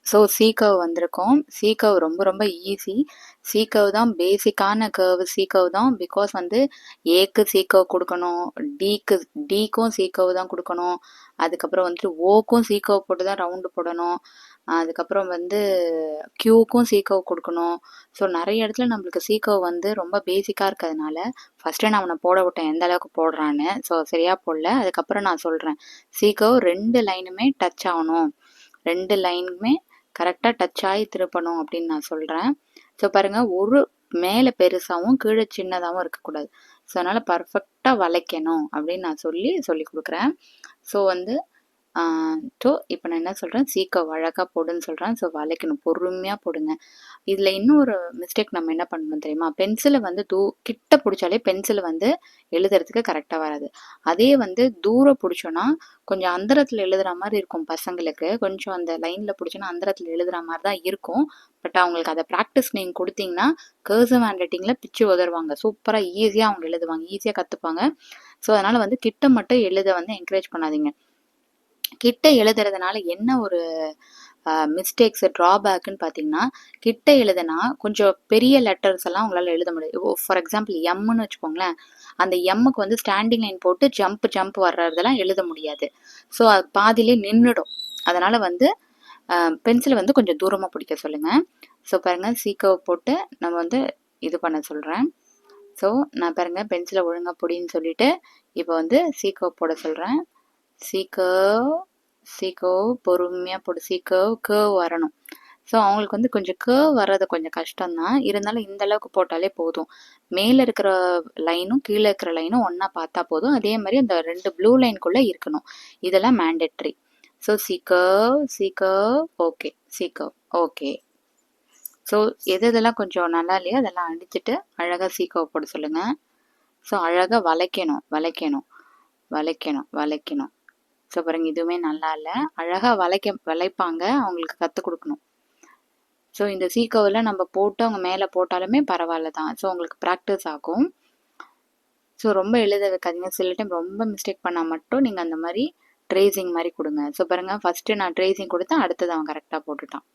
So C curve வந்திருக்கும். C curve ரொம்ப ரொம்ப ஈஸி. சி கர்வ் தான் பேசிக்கான கர்வ். சி கர்வ் தான். பிகாஸ் வந்து ஏக்கு சி கர்வ் கொடுக்கணும், டிக்கும் சி கர்வ் தான் கொடுக்கணும், அதுக்கப்புறம் வந்துட்டு ஓக்கும் சி கர்வ் போட்டு தான் ரவுண்டு போடணும், அதுக்கப்புறம் வந்து கியூக்கும் சி கர்வ் கொடுக்கணும். ஸோ நிறைய இடத்துல நம்மளுக்கு சி கர்வ் வந்து ரொம்ப பேசிக்காக இருக்கிறதுனால ஃபஸ்ட்டு நான் அவனை போட விட்டேன் எந்த அளவுக்கு போடுறான்னு. ஸோ சரியாக போடல. அதுக்கப்புறம் நான் சொல்கிறேன், சி கர்வ் 2 லைனுமே டச் ஆகணும், 2 லைனுமே கரெக்டாக டச் ஆகி திருப்பணும் அப்படின்னு நான் சொல்கிறேன். ஸோ பாருங்கள், ஒரு மேலே பெருசாகவும் கீழே சின்னதாகவும் இருக்கக்கூடாது. ஸோ அதனால் பர்ஃபெக்டாக வளைக்கணும் அப்படின்னு நான் சொல்லி கொடுக்குறேன். ஸோ வந்து இப்போ நான் என்ன சொல்கிறேன், சி கர்வ் அழகாக போடுன்னு சொல்கிறேன். ஸோ வளைக்கணும், பொறுமையாக போடுங்க. இதில் இன்னொரு மிஸ்டேக் நம்ம என்ன பண்ணணும் தெரியுமா, பென்சிலை வந்து கிட்ட பிடிச்சாலே பென்சிலை வந்து எழுதுறதுக்கு கரெக்டாக வராது. அதே வந்து தூரம் பிடிச்சோன்னா கொஞ்சம் அந்தரத்தில் எழுதுகிற மாதிரி இருக்கும் பசங்களுக்கு. கொஞ்சம் அந்த லைனில் பிடிச்சோன்னா அந்தரத்தில் எழுதுகிற மாதிரி தான் இருக்கும். பட் அவங்களுக்கு அதை ப்ராக்டிஸ் நீங்கள் கொடுத்தீங்கன்னா கர்சிவ் ஹேண்ட் ரைட்டிங்கில் பிச்சு உதருவாங்க. சூப்பராக ஈஸியாக அவங்க எழுதுவாங்க, ஈஸியாக கற்றுப்பாங்க. ஸோ அதனால் வந்து கிட்ட மட்டும் எழுத வந்து என்கரேஜ் பண்ணாதீங்க. கிட்ட எழுதுறதுனால என்ன ஒரு மிஸ்டேக்ஸ் ட்ராபேக்குன்னு பார்த்தீங்கன்னா, கிட்ட எழுதுனா கொஞ்சம் பெரிய லெட்டர்ஸ் எல்லாம் உங்களால் எழுத முடியாது. ஃபார் எக்ஸாம்பிள் எம்னு வச்சுக்கோங்களேன், அந்த எம்முக்கு வந்து ஸ்டாண்டிங் லைன் போட்டு ஜம்ப் வர்றதெல்லாம் எழுத முடியாது. ஸோ அது பாதியிலே நின்றுடும். அதனால் வந்து பென்சிலை வந்து கொஞ்சம் தூரமாக பிடிக்க சொல்லுங்கள். ஸோ பாருங்கள், சி கர்வ் போட்டு நம்ம வந்து இது பண்ண சொல்கிறேன். ஸோ நான் பாருங்கள் பென்சிலை ஒழுங்காக பிடின்னு சொல்லிட்டு இப்போ வந்து சி கர்வ் போட சொல்கிறேன். சி கர்வ் பொறுமையாக போடு. சி கர்வ் வரணும். ஸோ அவங்களுக்கு வந்து கொஞ்சம் கர்வ் வர்றது கொஞ்சம் கஷ்டம்தான், இருந்தாலும் இந்த அளவுக்கு போட்டாலே போதும். மேலே இருக்கிற லைனும் கீழே இருக்கிற லைனும் ஒன்றா பார்த்தா போதும். அதே மாதிரி அந்த 2 ப்ளூ லைனுக்குள்ளே இருக்கணும். இதெல்லாம் mandatory. So C curve okay, C curve okay. So எதெல்லாம் கொஞ்சம் நல்லா இல்லையோ அதெல்லாம் அடிச்சுட்டு அழகாக சி கர்வ் போட சொல்லுங்கள். ஸோ அழகாக வளைக்கணும். ஸோ பாருங்க, இதுவுமே நல்லா இல்லை. அழகாக வளைப்பாங்க, அவங்களுக்கு கற்றுக் கொடுக்கணும். ஸோ இந்த சி கர்வில் நம்ம போட்டு அவங்க மேலே போட்டாலுமே பரவாயில்ல தான். ஸோ உங்களுக்கு ப்ராக்டிஸ் ஆகும். ஸோ ரொம்ப எழுத வைக்காதீங்க. சில டைம் ரொம்ப மிஸ்டேக் பண்ணால் மட்டும் நீங்கள் அந்த மாதிரி ட்ரேசிங் மாதிரி கொடுங்க. ஸோ பாருங்கள், ஃபஸ்ட்டு நான் ட்ரேசிங் கொடுத்தேன், அடுத்தது அவன் கரெக்டாக போட்டுட்டான்.